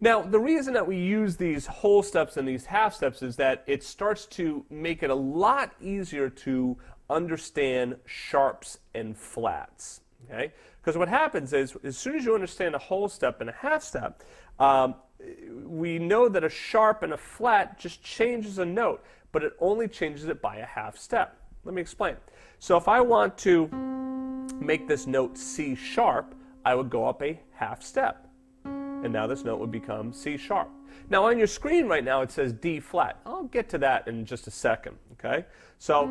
Now, the reason that we use these whole steps and these half steps is that it starts to make it a lot easier to understand sharps and flats. Okay? Because what happens is, as soon as you understand a whole step and a half step, we know that a sharp and a flat just changes a note, but it only changes it by a half step. Let me explain. So if I want to make this note C sharp, I would go up a half step. And now this note would become C sharp. Now on your screen right now it says D flat. I'll get to that in just a second. Okay? So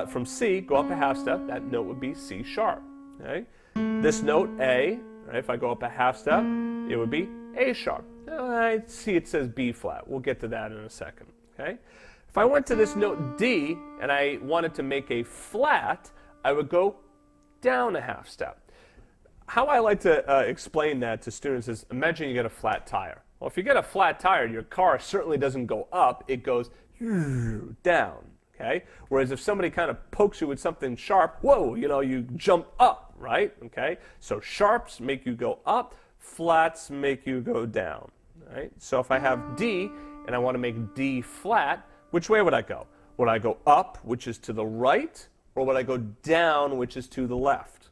from C, go up a half step, that note would be C sharp. Okay? This note A, right, if I go up a half step, it would be A sharp. I see it says B flat. We'll get to that in a second. Okay? If I went to this note D and I wanted to make a flat, I would go down a half step. How I like to explain that to students is, imagine you get a flat tire. Well, if you get a flat tire, your car certainly doesn't go up, it goes down. Okay? Whereas if somebody kind of pokes you with something sharp, whoa, you know, you jump up, right? Okay? So sharps make you go up, flats make you go down. Right? So if I have D and I want to make D flat, which way would I go? Would I go up, which is to the right, or would I go down, which is to the left?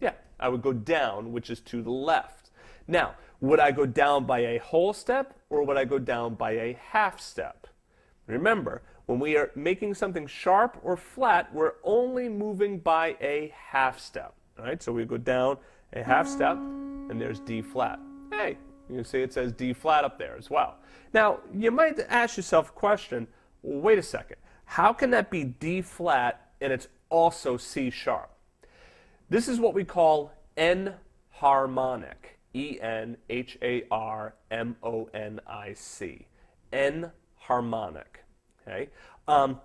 Yeah, I would go down, which is to the left. Now, would I go down by a whole step, or would I go down by a half step? Remember, when we are making something sharp or flat, we're only moving by a half step. All right, so we go down a half step, and there's D flat. Hey, you can see it says D flat up there as well. Now, you might ask yourself a question, well, wait a second, how can that be D flat and it's also C sharp? This is what we call enharmonic, E-N-H-A-R-M-O-N-I-C, enharmonic. Okay? An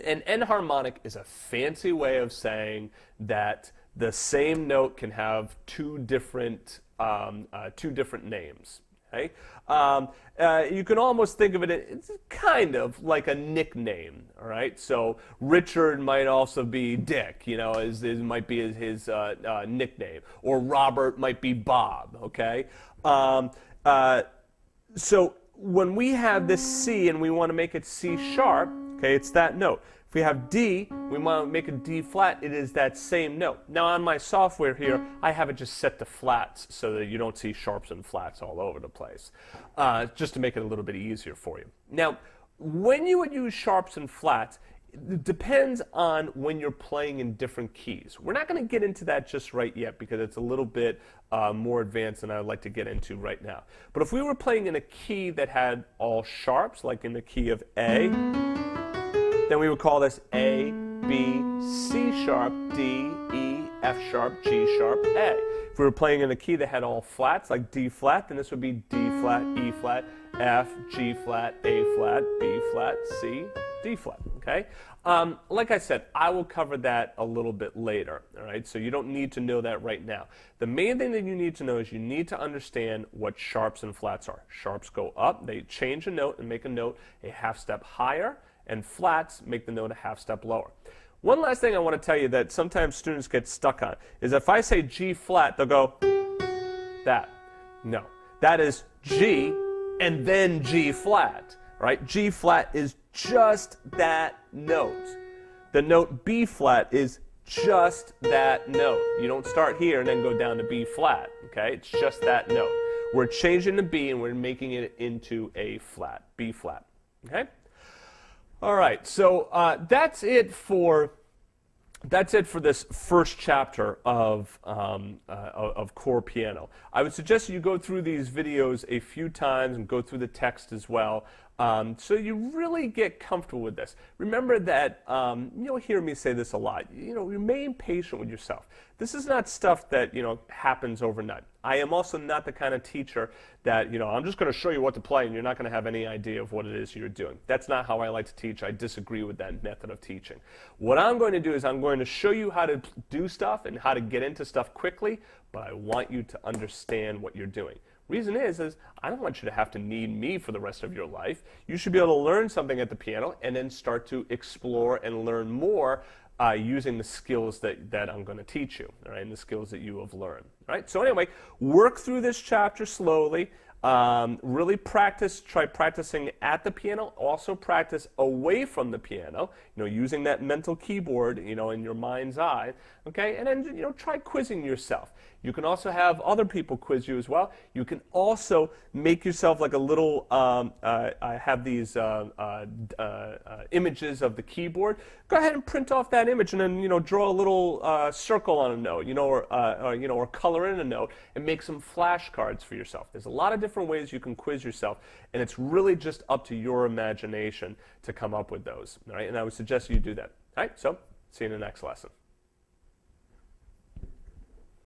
enharmonic is a fancy way of saying that the same note can have two different names. Okay? You can almost think of it, it's kind of like a nickname, all right? So Richard might also be Dick, you know, might be his nickname, or Robert might be Bob, okay? So when we have this C and we want to make it C sharp, okay, it's that note. If we have D, we want to make a D flat, it is that same note. Now on my software here, I have it just set to flats so that you don't see sharps and flats all over the place, just to make it a little bit easier for you. Now, when you would use sharps and flats, it depends on when you're playing in different keys. We're not going to get into that just right yet because it's a little bit more advanced than I'd like to get into right now. But if we were playing in a key that had all sharps, like in the key of A, then we would call this A, B, C sharp, D, E, F sharp, G sharp, A. If we were playing in a key that had all flats, like D flat, then this would be D flat, E flat, F, G flat, A flat, B flat, C, D flat, okay? Like I said, I will cover that a little bit later, all right? So you don't need to know that right now. The main thing that you need to know is you need to understand what sharps and flats are. Sharps go up, they change a note and make a note a half step higher, and flats make the note a half step lower. One last thing I want to tell you that sometimes students get stuck on is if I say G flat, they'll go, that. No, that is G and then G flat, right? G flat is just that note. The note B flat is just that note. You don't start here and then go down to B flat, okay? It's just that note. We're changing the B and we're making it into a flat, B flat, okay? All right, so that's it for this first chapter of core piano. I would suggest you go through these videos a few times and go through the text as well, so you really get comfortable with this. Remember that you'll hear me say this a lot. You know, remain patient with yourself. This is not stuff that happens overnight. I am also not the kind of teacher that I'm just going to show you what to play and you're not going to have any idea of what it is you're doing. That's not how I like to teach. I disagree with that method of teaching. What I'm going to do is I'm going to show you how to do stuff and how to get into stuff quickly, but I want you to understand what you're doing. Reason is I don't want you to have to need me for the rest of your life. You should be able to learn something at the piano and then start to explore and learn more using the skills that I'm going to teach you, all right, and the skills that you have learned. All right? So anyway, work through this chapter slowly. Really practice, try practicing at the piano, also practice away from the piano, using that mental keyboard, in your mind's eye, okay? And then, try quizzing yourself. You can also have other people quiz you as well. You can also make yourself like a little, I have these images of the keyboard. Go ahead and print off that image and then, draw a little circle on a note, or color in a note and make some flashcards for yourself. There's a lot of different ways you can quiz yourself, and it's really just up to your imagination to come up with those, all right? And I would suggest you do that. All right, so see you in the next lesson.